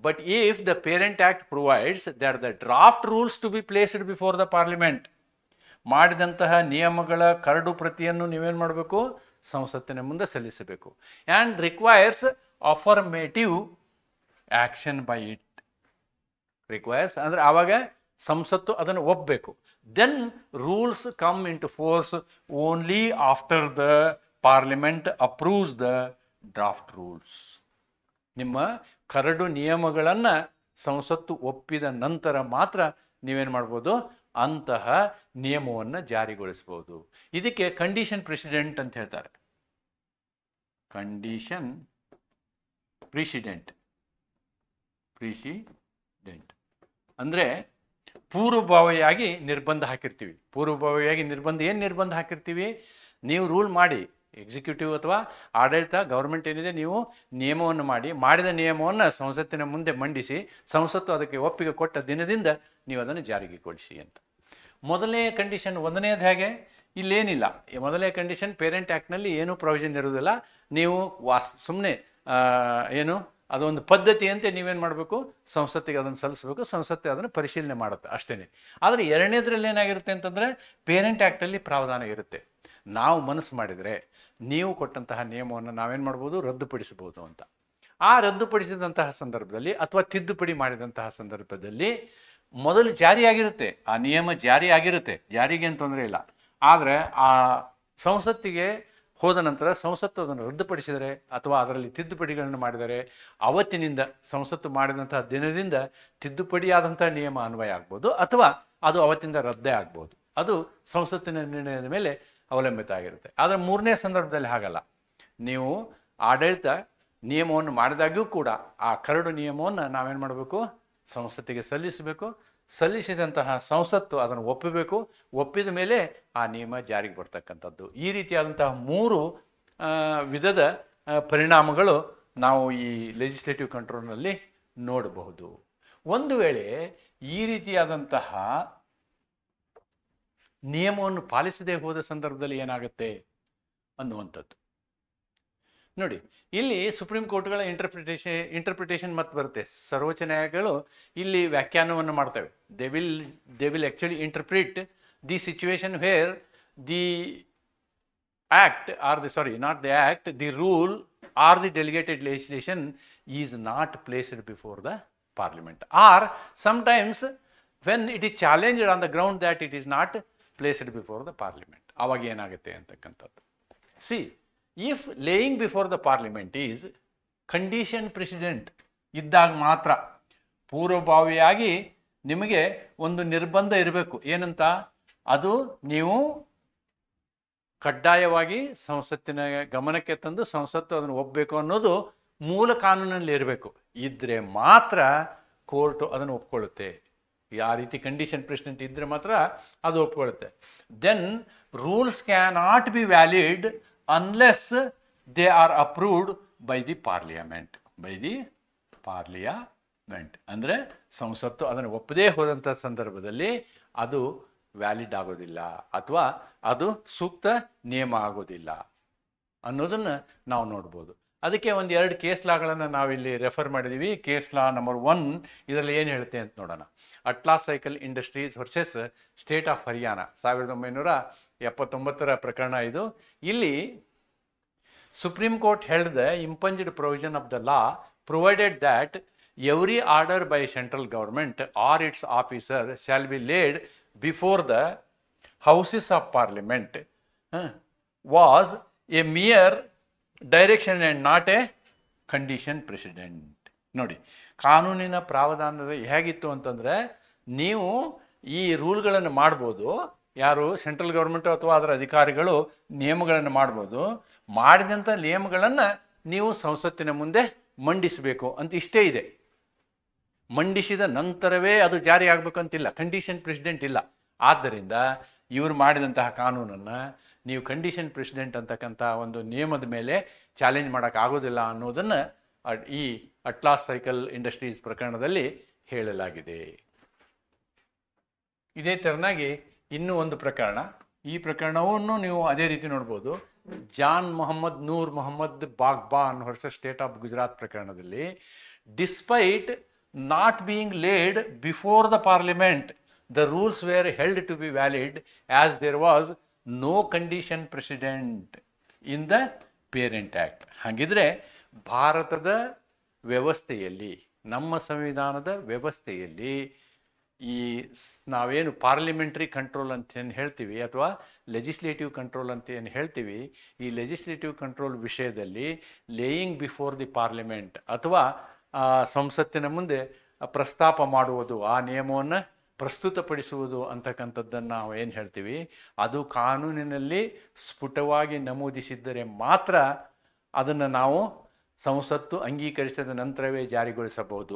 But if the parent act provides that the draft rules to be placed before the parliament, ಮಾಡಿದಂತಹ ನಿಯಮಗಳ ಕರಡು ಪ್ರತಿಯನ್ನು ನೀವೇನು ಮಾಡಬೇಕು? ಸಂಸತ್ತಿನ ಮುಂದೆ ಸಲ್ಲಿಸಬೇಕು. And requires affirmative action by it. Requires ಅಂದರೆ ಆವಾಗ ಸಂಸತ್ತು ಅದನ್ನು ಒಪ್ಪಬೇಕು. Then rules come into force only after the parliament approves the draft rules. ನಿಮ್ಮ ಕರಡು ನಿಯಮಗಳನ್ನು ಸಂಸತ್ತು ಒಪ್ಪಿದ ನಂತರ ಮಾತ್ರ ನೀವೇನು ಮಾಡ್ಬೋದು? ಅಂತಹ ನಿಯಮವನ್ನು ಜಾರಿಗೊಳಿಸ್ಬೋದು. ಇದಕ್ಕೆ ಕಂಡೀಷನ್ ಪ್ರೆಸಿಡೆಂಟ್ ಅಂತ ಹೇಳ್ತಾರೆ. ಕಂಡೀಷನ್ ಪ್ರೆಸಿಡೆಂಟ್ ಅಂದರೆ ಪೂರ್ವಭಾವಿಯಾಗಿ ನಿರ್ಬಂಧ ಹಾಕಿರ್ತೀವಿ. ಏನು ನಿರ್ಬಂಧ ಹಾಕಿರ್ತೀವಿ? ನೀವು ರೂಲ್ ಮಾಡಿ, ಎಕ್ಸಿಕ್ಯೂಟಿವ್ ಅಥವಾ ಆಡಳಿತ ಗೌರ್ಮೆಂಟ್ ಏನಿದೆ, ನೀವು ನಿಯಮವನ್ನು ಮಾಡಿದ ನಿಯಮವನ್ನು ಸಂಸತ್ತಿನ ಮುಂದೆ ಮಂಡಿಸಿ ಸಂಸತ್ತು ಅದಕ್ಕೆ ಒಪ್ಪಿಗೆ ಕೊಟ್ಟ ದಿನದಿಂದ ನೀವು ಅದನ್ನು ಜಾರಿಗೆಗೊಳಿಸಿ ಅಂತ. ಮೊದಲನೇ ಕಂಡೀಷನ್, ಒಂದನೇದು ಹೇಗೆ? ಇಲ್ಲೇನಿಲ್ಲ. ಮೊದಲನೇ ಕಂಡೀಷನ್ ಪೇರೆಂಟ್ ಆ್ಯಕ್ಟ್ನಲ್ಲಿ ಏನೂ ಪ್ರೊವಿಷನ್ ಇರೋದಿಲ್ಲ. ನೀವು ಸುಮ್ಮನೆ ಏನು ಅದೊಂದು ಪದ್ಧತಿಯಂತೆ ನೀವೇನು ಮಾಡಬೇಕು? ಸಂಸತ್ತಿಗೆ ಅದನ್ನು ಸಲ್ಲಿಸಬೇಕು. ಸಂಸತ್ತು ಅದನ್ನು ಪರಿಶೀಲನೆ ಮಾಡುತ್ತೆ, ಅಷ್ಟೇ. ಆದರೆ ಎರಡನೇದ್ರಲ್ಲಿ ಏನಾಗಿರುತ್ತೆ ಅಂತಂದರೆ, ಪೇರೆಂಟ್ ಆ್ಯಕ್ಟಲ್ಲಿ ಪ್ರಾವಧಾನ ಇರುತ್ತೆ. ನಾವು ಮನಸ್ಸು ಮಾಡಿದರೆ ನೀವು ಕೊಟ್ಟಂತಹ ನಿಯಮವನ್ನು ನಾವೇನು ಮಾಡ್ಬೋದು? ರದ್ದುಪಡಿಸಬಹುದು ಅಂತ. ಆ ರದ್ದುಪಡಿಸಿದಂತಹ ಸಂದರ್ಭದಲ್ಲಿ ಅಥವಾ ತಿದ್ದುಪಡಿ ಮಾಡಿದಂತಹ ಸಂದರ್ಭದಲ್ಲಿ ಮೊದಲು ಜಾರಿಯಾಗಿರುತ್ತೆ, ಆ ನಿಯಮ ಜಾರಿಯಾಗಿರುತ್ತೆ, ಜಾರಿಗೆ ಏನು ತೊಂದರೆ ಇಲ್ಲ. ಆದರೆ ಆ ಸಂಸತ್ತಿಗೆ ಹೋದ ನಂತರ ಸಂಸತ್ತು ಅದನ್ನು ರದ್ದುಪಡಿಸಿದರೆ ಅಥವಾ ಅದರಲ್ಲಿ ತಿದ್ದುಪಡಿಗಳನ್ನು ಮಾಡಿದರೆ, ಅವತ್ತಿನಿಂದ ಸಂಸತ್ತು ಮಾಡಿದಂತಹ ದಿನದಿಂದ ತಿದ್ದುಪಡಿಯಾದಂತಹ ನಿಯಮ ಅನ್ವಯ ಆಗ್ಬೋದು ಅಥವಾ ಅದು ಅವತ್ತಿಂದ ರದ್ದೇ ಆಗ್ಬೋದು. ಅದು ಸಂಸತ್ತಿನ ನಿರ್ಣಯದ ಮೇಲೆ ಅವಲಂಬಿತ ಆಗಿರುತ್ತೆ. ಆದರೆ ಮೂರನೇ ಸಂದರ್ಭದಲ್ಲಿ ಹಾಗಲ್ಲ. ನೀವು ಆಡಳಿತ ನಿಯಮವನ್ನು ಮಾಡಿದಾಗ್ಯೂ ಕೂಡ ಆ ಕರಡು ನಿಯಮವನ್ನು ನಾವೇನು ಮಾಡಬೇಕು? ಸಂಸತ್ತಿಗೆ ಸಲ್ಲಿಸಬೇಕು. ಸಲ್ಲಿಸಿದಂತಹ ಸಂಸತ್ತು ಅದನ್ನು ಒಪ್ಪಬೇಕು. ಒಪ್ಪಿದ ಮೇಲೆ ಆ ನಿಯಮ ಜಾರಿಗೆ ಬರ್ತಕ್ಕಂಥದ್ದು. ಈ ರೀತಿಯಾದಂತಹ ಮೂರು ವಿಧದ ಪರಿಣಾಮಗಳು ನಾವು ಈ ಲೆಜಿಸ್ಲೇಟಿವ್ ಕಂಟ್ರೋಲ್ನಲ್ಲಿ ನೋಡಬಹುದು. ಒಂದು ವೇಳೆ ಈ ರೀತಿಯಾದಂತಹ ನಿಯಮವನ್ನು ಪಾಲಿಸದೇ ಹೋದ ಸಂದರ್ಭದಲ್ಲಿ ಏನಾಗುತ್ತೆ ಅನ್ನುವಂಥದ್ದು. ನೋಡಿ, ಇಲ್ಲಿ ಸುಪ್ರೀಂ ಕೋರ್ಟ್ಗಳ ಇಂಟರ್ಪ್ರಿಟೇಷನ್ ಮತ್ತೆ ಬರುತ್ತೆ. ಸರ್ವೋಚ್ಚ ನ್ಯಾಯಾಲಯಗಳು ಇಲ್ಲಿ ವ್ಯಾಖ್ಯಾನವನ್ನು ಮಾಡ್ತವೆ. They will actually interpret the situation where the act or the not the act, the rule or the delegated legislation is not placed before the parliament, or sometimes when it is challenged on the ground that it is not placed before the parliament. ಆವಾಗ ಏನಾಗುತ್ತೆ ಅಂತಕ್ಕಂಥದ್ದು. If laying before the parliament is condition precedent ಇದ್ದಾಗ ಮಾತ್ರ, ಪೂರ್ವಭಾವಿಯಾಗಿ ನಿಮಗೆ ಒಂದು ನಿರ್ಬಂಧ ಇರಬೇಕು. ಏನಂತ? ಅದು ನೀವು ಕಡ್ಡಾಯವಾಗಿ ಸಂಸತ್ತಿನ ಗಮನಕ್ಕೆ ತಂದು ಸಂಸತ್ತು ಅದನ್ನು ಒಪ್ಪಬೇಕು ಅನ್ನೋದು ಮೂಲ ಕಾನೂನಲ್ಲಿ ಇರಬೇಕು. ಇದ್ರೆ ಮಾತ್ರ ಕೋರ್ಟು ಅದನ್ನು ಒಪ್ಕೊಳ್ಳುತ್ತೆ. ಆ ರೀತಿ ಕಂಡೀಷನ್ ಪ್ರೆಸಿಡೆಂಟ್ ಇದ್ರೆ ಮಾತ್ರ ಅದು ಒಪ್ಕೊಳ್ಳುತ್ತೆ. Then rules can not be valid unless they are approved by the parliament. ಅಂದರೆ ಸಂಸತ್ತು ಅದನ್ನು ಒಪ್ಪದೇ ಹೋದಂಥ ಸಂದರ್ಭದಲ್ಲಿ ಅದು ವ್ಯಾಲಿಡ್ ಆಗೋದಿಲ್ಲ ಅಥವಾ ಅದು ಸೂಕ್ತ ನಿಯಮ ಆಗೋದಿಲ್ಲ ಅನ್ನೋದನ್ನು ನಾವು ನೋಡ್ಬೋದು. ಅದಕ್ಕೆ ಒಂದು 2 ಕೇಸ್ ಲಾಗಳನ್ನು ನಾವಿಲ್ಲಿ ರೆಫರ್ ಮಾಡಿದ್ದೀವಿ. ಕೇಸ್ ಲಾ ನಂಬರ್ 1 ಇದರಲ್ಲಿ ಏನು ಹೇಳುತ್ತೆ ಅಂತ ನೋಡೋಣ. Atlas cycle industries versus state of Haryana 1979 ಪ್ರಕರಣ ಇದು. ಇಲ್ಲಿ supreme court held the impugned provision of the law provided that every order by central government or its officer shall be laid before the houses of parliament was a mere direction and not a condition precedent. ನೋಡಿ, ಕಾನೂನಿನ ಪ್ರಾವಧಾನದ ಹೇಗಿತ್ತು ಅಂತಂದರೆ, ನೀವು ಈ ರೂಲ್ಗಳನ್ನು ಮಾಡ್ಬೋದು, ಯಾರು central government ಅಥವಾ ಅದರ ಅಧಿಕಾರಿಗಳು ನಿಯಮಗಳನ್ನು ಮಾಡ್ಬೋದು. ಮಾಡಿದಂಥ ನಿಯಮಗಳನ್ನು ನೀವು ಸಂಸತ್ತಿನ ಮುಂದೆ ಮಂಡಿಸಬೇಕು ಅಂತ ಇಷ್ಟೇ ಇದೆ. ಮಂಡಿಸಿದ ನಂತರವೇ ಅದು ಜಾರಿ ಆಗಬೇಕಂತಿಲ್ಲ, ಕಂಡೀಷನ್ ಪ್ರೆಸಿಡೆಂಟ್ ಇಲ್ಲ. ಆದ್ದರಿಂದ ಇವರು ಮಾಡಿದಂತಹ ಕಾನೂನನ್ನು ನೀವು ಕಂಡೀಷನ್ ಪ್ರೆಸಿಡೆಂಟ್ ಅಂತಕ್ಕಂಥ ಒಂದು ನಿಯಮದ ಮೇಲೆ ಚಾಲೆಂಜ್ ಮಾಡೋಕ್ಕಾಗೋದಿಲ್ಲ ಅನ್ನೋದನ್ನು ಈ ಅಟ್ಲಾಸ್ ಸೈಕಲ್ ಇಂಡಸ್ಟ್ರೀಸ್ ಪ್ರಕರಣದಲ್ಲಿ ಹೇಳಲಾಗಿದೆ. ಇದೇ ಥರನಾಗಿ ಇನ್ನೂ ಒಂದು ಪ್ರಕರಣ, ಈ ಪ್ರಕರಣವನ್ನು ನೀವು ಅದೇ ರೀತಿ ನೋಡ್ಬೋದು. Jan Mohammad Noor Mohammad Bagban versus state of Gujarat ಪ್ರಕರಣದಲ್ಲಿ, despite not being laid before the parliament, the rules were held to be valid as there was no condition precedent in the parent act. ಹಾಗಿದ್ರೆ ಭಾರತದ ವ್ಯವಸ್ಥೆಯಲ್ಲಿ, ನಮ್ಮ ಸಂವಿಧಾನದ ವ್ಯವಸ್ಥೆಯಲ್ಲಿ ಈ ನಾವೇನು ಪಾರ್ಲಿಮೆಂಟ್ರಿ ಕಂಟ್ರೋಲ್ ಅಂತ ಏನು ಹೇಳ್ತೀವಿ ಅಥವಾ ಲೆಜಿಸ್ಲೇಟಿವ್ ಕಂಟ್ರೋಲ್ ಅಂತ ಏನು ಹೇಳ್ತೀವಿ, ಈ ಲೆಜಿಸ್ಲೇಟಿವ್ ಕಂಟ್ರೋಲ್ ವಿಷಯದಲ್ಲಿ ಲೇಯಿಂಗ್ ಬಿಫೋರ್ ದಿ ಪಾರ್ಲಿಮೆಂಟ್ ಅಥವಾ ಸಂಸತ್ತಿನ ಮುಂದೆ ಪ್ರಸ್ತಾಪ ಮಾಡುವುದು, ಆ ನಿಯಮವನ್ನು ಪ್ರಸ್ತುತಪಡಿಸುವುದು ಅಂತಕ್ಕಂಥದ್ದನ್ನು ನಾವು ಏನು ಹೇಳ್ತೀವಿ, ಅದು ಕಾನೂನಿನಲ್ಲಿ ಸ್ಫುಟವಾಗಿ ನಮೂದಿಸಿದ್ದರೆ ಮಾತ್ರ ಅದನ್ನು ನಾವು ಸಂಸತ್ತು ಅಂಗೀಕರಿಸಿದ ನಂತರವೇ ಜಾರಿಗೊಳಿಸಬಹುದು.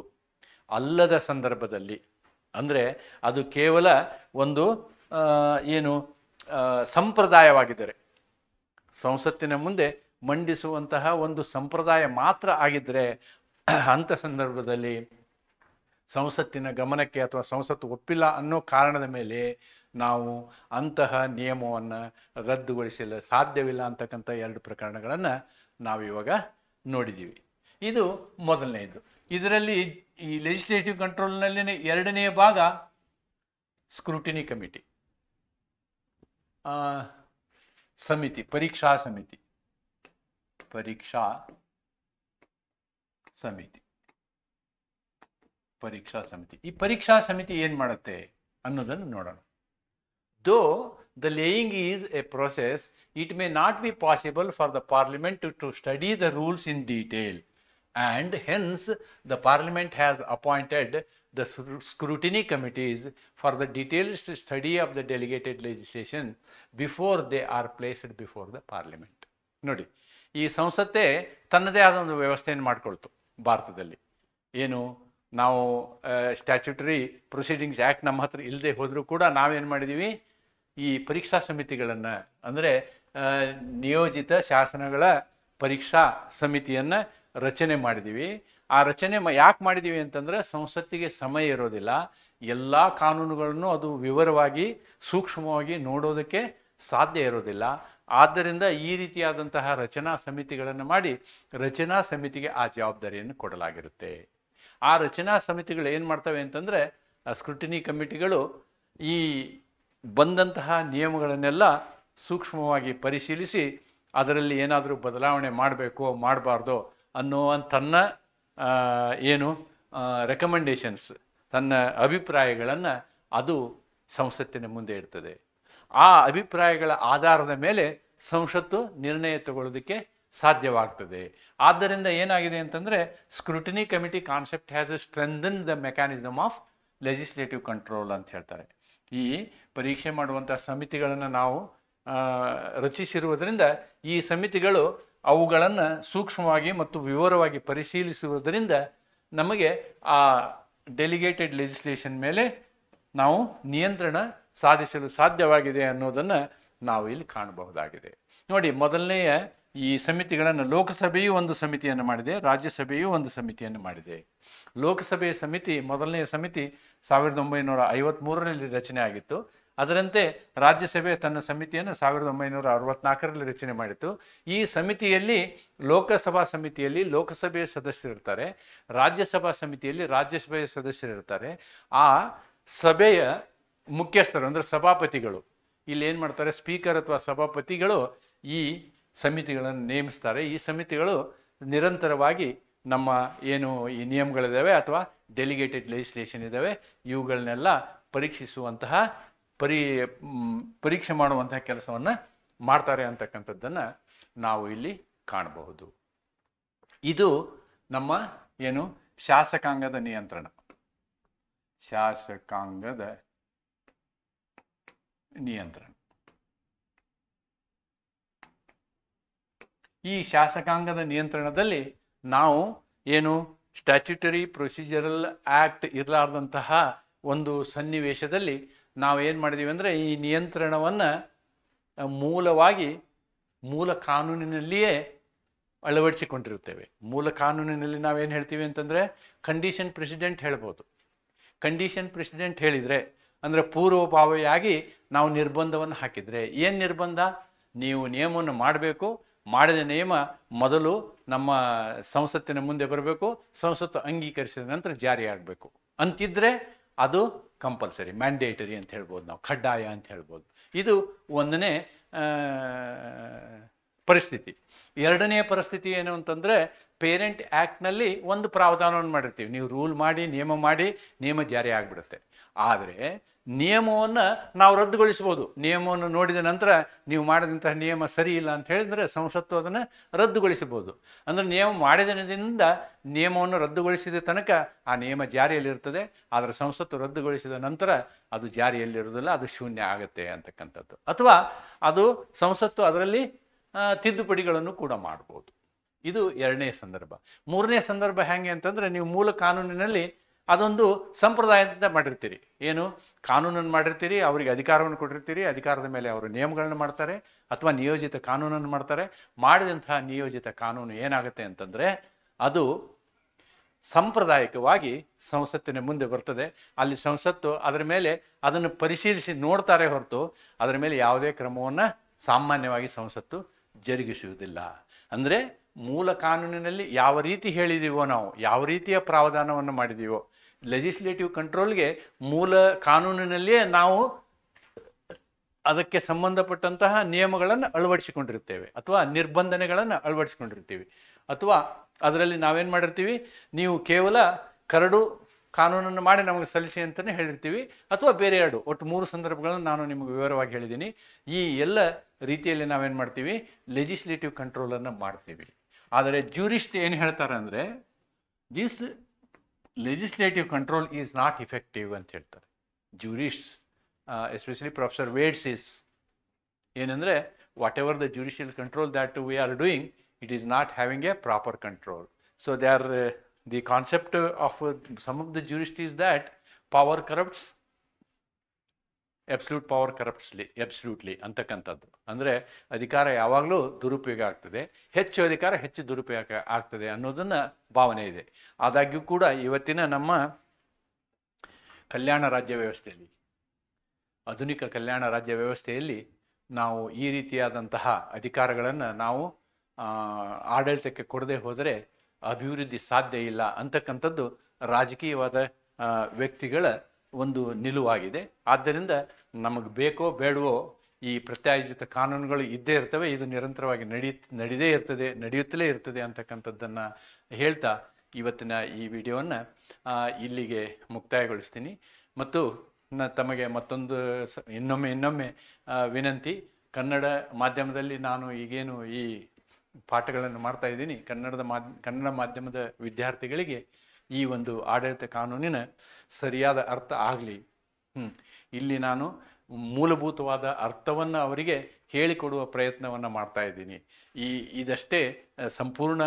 ಅಲ್ಲದ ಸಂದರ್ಭದಲ್ಲಿ, ಅಂದರೆ ಅದು ಕೇವಲ ಒಂದು ಸಂಪ್ರದಾಯವಾಗಿದ್ದರೆ, ಸಂಸತ್ತಿನ ಮುಂದೆ ಮಂಡಿಸುವಂತಹ ಒಂದು ಸಂಪ್ರದಾಯ ಮಾತ್ರ ಆಗಿದ್ದರೆ, ಅಂಥ ಸಂದರ್ಭದಲ್ಲಿ ಸಂಸತ್ತಿನ ಗಮನಕ್ಕೆ ಅಥವಾ ಸಂಸತ್ತು ಒಪ್ಪಿಲ್ಲ ಅನ್ನೋ ಕಾರಣದ ಮೇಲೆ ನಾವು ಅಂತಹ ನಿಯಮವನ್ನು ರದ್ದುಗೊಳಿಸಲು ಸಾಧ್ಯವಿಲ್ಲ ಅಂತಕ್ಕಂಥ 2 ಪ್ರಕರಣಗಳನ್ನು ನಾವಿವಾಗ ನೋಡಿದ್ದೀವಿ. ಇದು ಮೊದಲನೆಯದು. ಇದರಲ್ಲಿ ಈ ಲೆಜಿಸ್ಲೇಟಿವ್ ಕಂಟ್ರೋಲ್ನಲ್ಲಿನೇ 2ನೇ ಭಾಗ ಸ್ಕ್ರೂಟಿನಿ ಕಮಿಟಿ, ಪರೀಕ್ಷಾ ಸಮಿತಿ. ಈ ಪರೀಕ್ಷಾ ಸಮಿತಿ ಏನು ಮಾಡುತ್ತೆ ಅನ್ನೋದನ್ನು ನೋಡೋಣ. Though the laying is a process, it may not be possible for the parliament to study the rules in detail, and hence the parliament has appointed the scrutiny committees for the detailed study of the delegated legislation before they are placed before the parliament. ನೋಡಿ, ಈ ಸಂಸತ್ತೇ ತನ್ನದೇ ಆದ ಒಂದು ವ್ಯವಸ್ಥೆಯನ್ನು ಮಾಡಿಕೊಳ್ತು ಭಾರತದಲ್ಲಿ. ಏನು, ನಾವು statutory proceedings act ನಮ್ಮ ಹತ್ರ ಇಲ್ಲದೆ ಹೋದರೂ ಕೂಡ ನಾವೇನು ಮಾಡಿದ್ದೀವಿ, ಈ ಪರೀಕ್ಷಾ ಸಮಿತಿಗಳನ್ನು, ಅಂದರೆ ನಿಯೋಜಿತ ಶಾಸನಗಳ ಪರೀಕ್ಷಾ ಸಮಿತಿಯನ್ನು ರಚನೆ ಮಾಡಿದ್ದೀವಿ. ಆ ರಚನೆ ಯಾಕೆ ಮಾಡಿದ್ದೀವಿ ಅಂತಂದರೆ, ಸಂಸತ್ತಿಗೆ ಸಮಯ ಇರೋದಿಲ್ಲ, ಎಲ್ಲ ಕಾನೂನುಗಳನ್ನು ಅದು ವಿವರವಾಗಿ ಸೂಕ್ಷ್ಮವಾಗಿ ನೋಡೋದಕ್ಕೆ ಸಾಧ್ಯ ಇರೋದಿಲ್ಲ. ಆದ್ದರಿಂದ ಈ ರೀತಿಯಾದಂತಹ ರಚನಾ ಸಮಿತಿಗಳನ್ನು ಮಾಡಿ ರಚನಾ ಸಮಿತಿಗೆ ಆ ಜವಾಬ್ದಾರಿಯನ್ನು ಕೊಡಲಾಗಿರುತ್ತೆ. ಆ ರಚನಾ ಸಮಿತಿಗಳು ಏನು ಮಾಡ್ತವೆ ಅಂತಂದರೆ, ಸ್ಕ್ರೂಟಿನಿ ಕಮಿಟಿಗಳು ಈ ಬಂದಂತಹ ನಿಯಮಗಳನ್ನೆಲ್ಲ ಸೂಕ್ಷ್ಮವಾಗಿ ಪರಿಶೀಲಿಸಿ ಅದರಲ್ಲಿ ಏನಾದರೂ ಬದಲಾವಣೆ ಮಾಡಬೇಕೋ ಮಾಡಬಾರ್ದೋ ಅನ್ನೋ ತನ್ನ ರೆಕಮೆಂಡೇಶನ್ಸ್, ತನ್ನ ಅಭಿಪ್ರಾಯಗಳನ್ನು ಅದು ಸಂಸತ್ತಿನ ಮುಂದೆ ಇಡ್ತದೆ. ಆ ಅಭಿಪ್ರಾಯಗಳ ಆಧಾರದ ಮೇಲೆ ಸಂಸತ್ತು ನಿರ್ಣಯ ತಗೊಳ್ಳೋದಕ್ಕೆ ಸಾಧ್ಯವಾಗ್ತದೆ. ಆದ್ದರಿಂದ ಏನಾಗಿದೆ ಅಂತಂದರೆ, scrutiny committee concept has strengthen the mechanism of legislative control ಅಂತ ಹೇಳ್ತಾರೆ. ಈ ಪರೀಕ್ಷೆ ಮಾಡುವಂಥ ಸಮಿತಿಗಳನ್ನು ನಾವು ರಚಿಸಿರುವುದರಿಂದ ಈ ಸಮಿತಿಗಳು ಅವುಗಳನ್ನು ಸೂಕ್ಷ್ಮವಾಗಿ ಮತ್ತು ವಿವರವಾಗಿ ಪರಿಶೀಲಿಸುವುದರಿಂದ ನಮಗೆ ಆ ಡೆಲಿಗೇಟೆಡ್ ಲೆಜಿಸ್ಲೇಷನ್ ಮೇಲೆ ನಾವು ನಿಯಂತ್ರಣ ಸಾಧಿಸಲು ಸಾಧ್ಯವಾಗಿದೆ ಅನ್ನೋದನ್ನು ನಾವು ಇಲ್ಲಿ ಕಾಣಬಹುದಾಗಿದೆ. ನೋಡಿ, ಮೊದಲನೆಯ ಈ ಸಮಿತಿಗಳನ್ನು ಲೋಕಸಭೆಯು ಒಂದು ಸಮಿತಿಯನ್ನು ಮಾಡಿದೆ, ರಾಜ್ಯಸಭೆಯು ಒಂದು ಸಮಿತಿಯನ್ನು ಮಾಡಿದೆ. ಲೋಕಸಭೆಯ ಸಮಿತಿ, ಮೊದಲನೆಯ ಸಮಿತಿ 1953ರಲ್ಲಿ ರಚನೆ ಆಗಿತ್ತು. ಅದರಂತೆ ರಾಜ್ಯಸಭೆ ತನ್ನ ಸಮಿತಿಯನ್ನು 1964ರಲ್ಲಿ ರಚನೆ ಮಾಡಿತು. ಈ ಸಮಿತಿಯಲ್ಲಿ ಲೋಕಸಭಾ ಸಮಿತಿಯಲ್ಲಿ ಲೋಕಸಭೆಯ ಸದಸ್ಯರಿರ್ತಾರೆ, ರಾಜ್ಯಸಭಾ ಸಮಿತಿಯಲ್ಲಿ ರಾಜ್ಯಸಭೆಯ ಸದಸ್ಯರಿರ್ತಾರೆ. ಆ ಸಭೆಯ ಮುಖ್ಯಸ್ಥರು ಅಂದರೆ ಸಭಾಪತಿಗಳು, ಇಲ್ಲಿ ಏನು ಮಾಡ್ತಾರೆ, ಸ್ಪೀಕರ್ ಅಥವಾ ಸಭಾಪತಿಗಳು ಈ ಸಮಿತಿಗಳನ್ನು ನೇಮಿಸ್ತಾರೆ. ಈ ಸಮಿತಿಗಳು ನಿರಂತರವಾಗಿ ನಮ್ಮ ಏನು ಈ ನಿಯಮಗಳಿದ್ದಾವೆ ಅಥವಾ ಡೆಲಿಗೇಟೆಡ್ ಲೆಜಿಸ್ಲೇಷನ್ ಇದ್ದಾವೆ ಇವುಗಳನ್ನೆಲ್ಲ ಪರೀಕ್ಷಿಸುವಂತಹ ಪರೀಕ್ಷೆ ಮಾಡುವಂತಹ ಕೆಲಸವನ್ನು ಮಾಡ್ತಾರೆ ಅಂತಕ್ಕಂಥದ್ದನ್ನು ನಾವು ಇಲ್ಲಿ ಕಾಣಬಹುದು. ಇದು ನಮ್ಮ ಏನು ಶಾಸಕಾಂಗದ ನಿಯಂತ್ರಣ, ಶಾಸಕಾಂಗದ ನಿಯಂತ್ರಣ. ಈ ಶಾಸಕಾಂಗದ ನಿಯಂತ್ರಣದಲ್ಲಿ ನಾವು ಏನು ಸ್ಟ್ಯಾಚ್ಯುಟರಿ ಪ್ರೊಸೀಜರಲ್ ಆ್ಯಕ್ಟ್ ಇರಲಾರ್ದಂತಹ ಒಂದು ಸನ್ನಿವೇಶದಲ್ಲಿ ನಾವು ಏನು ಮಾಡಿದ್ದೀವಿ ಅಂದರೆ ಈ ನಿಯಂತ್ರಣವನ್ನು ಮೂಲವಾಗಿ ಮೂಲ ಕಾನೂನಿನಲ್ಲಿಯೇ ಅಳವಡಿಸಿಕೊಂಡಿರುತ್ತೇವೆ. ಮೂಲ ಕಾನೂನಿನಲ್ಲಿ ನಾವೇನು ಹೇಳ್ತೀವಿ ಅಂತಂದರೆ ಕಂಡೀಷನ್ ಪ್ರೆಸಿಡೆಂಟ್ ಹೇಳ್ಬೋದು. ಕಂಡೀಷನ್ ಪ್ರೆಸಿಡೆಂಟ್ ಹೇಳಿದರೆ ಅಂದರೆ ಪೂರ್ವಭಾವಿಯಾಗಿ ನಾವು ನಿರ್ಬಂಧವನ್ನು ಹಾಕಿದರೆ, ಏನು ನಿರ್ಬಂಧ, ನೀವು ನಿಯಮವನ್ನು ಮಾಡಬೇಕು, ಮಾಡಿದ ನಿಯಮ ಮೊದಲು ನಮ್ಮ ಸಂಸತ್ತಿನ ಮುಂದೆ ಬರಬೇಕು, ಸಂಸತ್ತು ಅಂಗೀಕರಿಸಿದ ನಂತರ ಜಾರಿ ಆಗಬೇಕು ಅಂತಿದ್ರೆ ಅದು ಕಂಪಲ್ಸರಿ, ಮ್ಯಾಂಡೇಟರಿ ಅಂತ ಹೇಳ್ಬೋದು, ನಾವು ಕಡ್ಡಾಯ ಅಂತ ಹೇಳ್ಬೋದು. ಇದು ಒಂದನೇ ಪರಿಸ್ಥಿತಿ. ಎರಡನೆಯ ಪರಿಸ್ಥಿತಿ ಏನು ಅಂತಂದರೆ ಪೇರೆಂಟ್ ಆ್ಯಕ್ಟ್ನಲ್ಲಿ ಒಂದು ಪ್ರಾವಧಾನವನ್ನು ಮಾಡಿರ್ತೀವಿ, ನೀವು ರೂಲ್ ಮಾಡಿ ನಿಯಮ ಜಾರಿ ಆಗಿಬಿಡುತ್ತೆ. ಆದರೆ ನಿಯಮವನ್ನು ನಾವು ರದ್ದುಗೊಳಿಸ್ಬೋದು. ನಿಯಮವನ್ನು ನೋಡಿದ ನಂತರ ನೀವು ಮಾಡಿದಂತಹ ನಿಯಮ ಸರಿ ಇಲ್ಲ ಅಂತ ಹೇಳಿದರೆ ಸಂಸತ್ತು ಅದನ್ನು ರದ್ದುಗೊಳಿಸಬಹುದು. ಅಂದರೆ ನಿಯಮ ಮಾಡಿದದಿಂದ ನಿಯಮವನ್ನು ರದ್ದುಗೊಳಿಸಿದ ತನಕ ಆ ನಿಯಮ ಜಾರಿಯಲ್ಲಿರ್ತದೆ, ಆದರೆ ಸಂಸತ್ತು ರದ್ದುಗೊಳಿಸಿದ ನಂತರ ಅದು ಜಾರಿಯಲ್ಲಿರೋದಿಲ್ಲ, ಅದು ಶೂನ್ಯ ಆಗುತ್ತೆ ಅಂತಕ್ಕಂಥದ್ದು. ಅಥವಾ ಅದು ಸಂಸತ್ತು ಅದರಲ್ಲಿ ತಿದ್ದುಪಡಿಗಳನ್ನು ಕೂಡ ಮಾಡ್ಬೋದು. ಇದು ಎರಡನೇ ಸಂದರ್ಭ. ಮೂರನೇ ಸಂದರ್ಭ ಹೇಗೆ ಅಂತಂದರೆ ನೀವು ಮೂಲ ಕಾನೂನಿನಲ್ಲಿ ಅದೊಂದು ಸಂಪ್ರದಾಯದಿಂದ ಮಾಡಿರ್ತೀರಿ, ಏನು ಕಾನೂನನ್ನು ಮಾಡಿರ್ತೀರಿ, ಅವರಿಗೆ ಅಧಿಕಾರವನ್ನು ಕೊಟ್ಟಿರ್ತೀರಿ, ಅಧಿಕಾರದ ಮೇಲೆ ಅವರು ನಿಯಮಗಳನ್ನು ಮಾಡ್ತಾರೆ ಅಥವಾ ನಿಯೋಜಿತ ಕಾನೂನನ್ನು ಮಾಡ್ತಾರೆ. ಮಾಡಿದಂತಹ ನಿಯೋಜಿತ ಕಾನೂನು ಏನಾಗುತ್ತೆ ಅಂತಂದರೆ ಅದು ಸಾಂಪ್ರದಾಯಿಕವಾಗಿ ಸಂಸತ್ತಿನ ಮುಂದೆ ಬರ್ತದೆ. ಅಲ್ಲಿ ಸಂಸತ್ತು ಅದರ ಮೇಲೆ ಅದನ್ನು ಪರಿಶೀಲಿಸಿ ನೋಡ್ತಾರೆ ಹೊರತು ಅದರ ಮೇಲೆ ಯಾವುದೇ ಕ್ರಮವನ್ನು ಸಾಮಾನ್ಯವಾಗಿ ಸಂಸತ್ತು ಜರುಗಿಸುವುದಿಲ್ಲ. ಅಂದರೆ ಮೂಲ ಕಾನೂನಿನಲ್ಲಿ ಯಾವ ರೀತಿ ಹೇಳಿದೀವೋ, ನಾವು ಯಾವ ರೀತಿಯ ಪ್ರಾವಧಾನವನ್ನು ಮಾಡಿದೀವೋ, ಲೆಜಿಸ್ಲೇಟಿವ್ ಕಂಟ್ರೋಲ್ಗೆ ಮೂಲ ಕಾನೂನಿನಲ್ಲಿಯೇ ನಾವು ಅದಕ್ಕೆ ಸಂಬಂಧಪಟ್ಟಂತಹ ನಿಯಮಗಳನ್ನು ಅಳವಡಿಸಿಕೊಂಡಿರ್ತೇವೆ ಅಥವಾ ನಿರ್ಬಂಧನೆಗಳನ್ನು ಅಳವಡಿಸಿಕೊಂಡಿರ್ತೀವಿ. ಅಥವಾ ಅದರಲ್ಲಿ ನಾವೇನು ಮಾಡಿರ್ತೀವಿ, ನೀವು ಕೇವಲ ಕರಡು ಕಾನೂನನ್ನು ಮಾಡಿ ನಮಗೆ ಸಲ್ಲಿಸಿ ಅಂತಲೇ ಹೇಳಿರ್ತೀವಿ, ಅಥವಾ ಬೇರೆ ಎರಡು, ಒಟ್ಟು 3 ಸಂದರ್ಭಗಳನ್ನು ನಾನು ನಿಮಗೆ ವಿವರವಾಗಿ ಹೇಳಿದ್ದೀನಿ. ಈ ಎಲ್ಲ ರೀತಿಯಲ್ಲಿ ನಾವೇನು ಮಾಡ್ತೀವಿ, ಲೆಜಿಸ್ಲೇಟಿವ್ ಕಂಟ್ರೋಲನ್ನು ಮಾಡ್ತೀವಿ. ಆದರೆ ಜ್ಯೂರಿಸ್ಟ್ ಏನು ಹೇಳ್ತಾರೆ ಅಂದರೆ this legislative control is not effective ಅಂತ ಹೇಳ್ತಾರೆ. ಜ್ಯೂರಿಸ್ಟ್ಸ್, ಎಸ್ಪೆಷಲಿ ಪ್ರೊಫೆಸರ್ ವೇಡ್ಸಿಸ್ ಏನಂದರೆ what ever the judicial control that we are doing, it is not having A proper control. So they are the concept of some of the jurists is that power corrupts, absolute power corrupts absolutely ಅಂತಕ್ಕಂಥದ್ದು. ಅಂದರೆ ಅಧಿಕಾರ ಯಾವಾಗಲೂ ದುರುಪಯೋಗ ಆಗ್ತದೆ, ಹೆಚ್ಚು ಅಧಿಕಾರ ಹೆಚ್ಚು ದುರುಪಯೋಗ ಆಗ್ತದೆ ಅನ್ನೋದನ್ನು ಭಾವನೆ ಇದೆ. ಆದಾಗ್ಯೂ ಕೂಡ ಇವತ್ತಿನ ನಮ್ಮ ಕಲ್ಯಾಣ ರಾಜ್ಯ ವ್ಯವಸ್ಥೆಯಲ್ಲಿ, ಆಧುನಿಕ ಕಲ್ಯಾಣ ರಾಜ್ಯ ವ್ಯವಸ್ಥೆಯಲ್ಲಿ ನಾವು ಈ ರೀತಿಯಾದಂತಹ ಅಧಿಕಾರಗಳನ್ನು ನಾವು ಆಡಳಿತಕ್ಕೆ ಕೊಡದೆ ಹೋದರೆ ಅಭಿವೃದ್ಧಿ ಸಾಧ್ಯ ಇಲ್ಲ ಅಂತಕ್ಕಂಥದ್ದು ರಾಜಕೀಯವಾದ ವ್ಯಕ್ತಿಗಳ ಒಂದು ನಿಲುವಾಗಿದೆ. ಆದ್ದರಿಂದ ನಮಗೆ ಬೇಕೋ ಬೇಡವೋ ಈ ಪ್ರತ್ಯಾಯೋಜಿತ ಕಾನೂನುಗಳು ಇದ್ದೇ ಇರ್ತವೆ, ಇದು ನಿರಂತರವಾಗಿ ನಡೆಯುತ್ತಲೇ ಇರ್ತದೆ ಅಂತಕ್ಕಂಥದ್ದನ್ನು ಹೇಳ್ತಾ ಇವತ್ತಿನ ಈ ವಿಡಿಯೋವನ್ನು ಇಲ್ಲಿಗೆ ಮುಕ್ತಾಯಗೊಳಿಸ್ತೀನಿ. ಮತ್ತು ತಮಗೆ ಮತ್ತೊಂದು ಇನ್ನೊಮ್ಮೆ ವಿನಂತಿ, ಕನ್ನಡ ಮಾಧ್ಯಮದಲ್ಲಿ ನಾನು ಈಗೇನು ಈ ಪಾಠಗಳನ್ನು ಮಾಡ್ತಾ ಇದ್ದೀನಿ, ಕನ್ನಡ ಮಾಧ್ಯಮದ ವಿದ್ಯಾರ್ಥಿಗಳಿಗೆ ಈ ಒಂದು ಆಡಳಿತ ಕಾನೂನಿನ ಸರಿಯಾದ ಅರ್ಥ ಆಗಲಿ. ಇಲ್ಲಿ ನಾನು ಮೂಲಭೂತವಾದ ಅರ್ಥವನ್ನು ಅವರಿಗೆ ಹೇಳಿಕೊಡುವ ಪ್ರಯತ್ನವನ್ನು ಮಾಡ್ತಾ ಇದ್ದೀನಿ. ಇದಷ್ಟೇ ಸಂಪೂರ್ಣ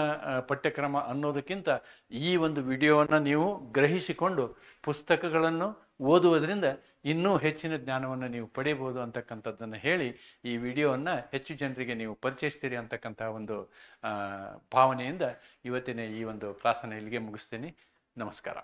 ಪಠ್ಯಕ್ರಮ ಅನ್ನೋದಕ್ಕಿಂತ ಈ ಒಂದು ವಿಡಿಯೋವನ್ನು ನೀವು ಗ್ರಹಿಸಿಕೊಂಡು ಪುಸ್ತಕಗಳನ್ನು ಓದುವುದರಿಂದ ಇನ್ನೂ ಹೆಚ್ಚಿನ ಜ್ಞಾನವನ್ನು ನೀವು ಪಡೆಯಬಹುದು ಅಂತಕ್ಕಂಥದ್ದನ್ನು ಹೇಳಿ ಈ ವಿಡಿಯೋವನ್ನು ಹೆಚ್ಚು ಜನರಿಗೆ ನೀವು ಪರಿಚಯಿಸ್ತೀರಿ ಅಂತಕ್ಕಂಥ ಒಂದು ಭಾವನೆಯಿಂದ ಇವತ್ತಿನ ಈ ಒಂದು ಕ್ಲಾಸನ್ನು ಇಲ್ಲಿಗೆ ಮುಗಿಸ್ತೀನಿ. ನಮಸ್ಕಾರ.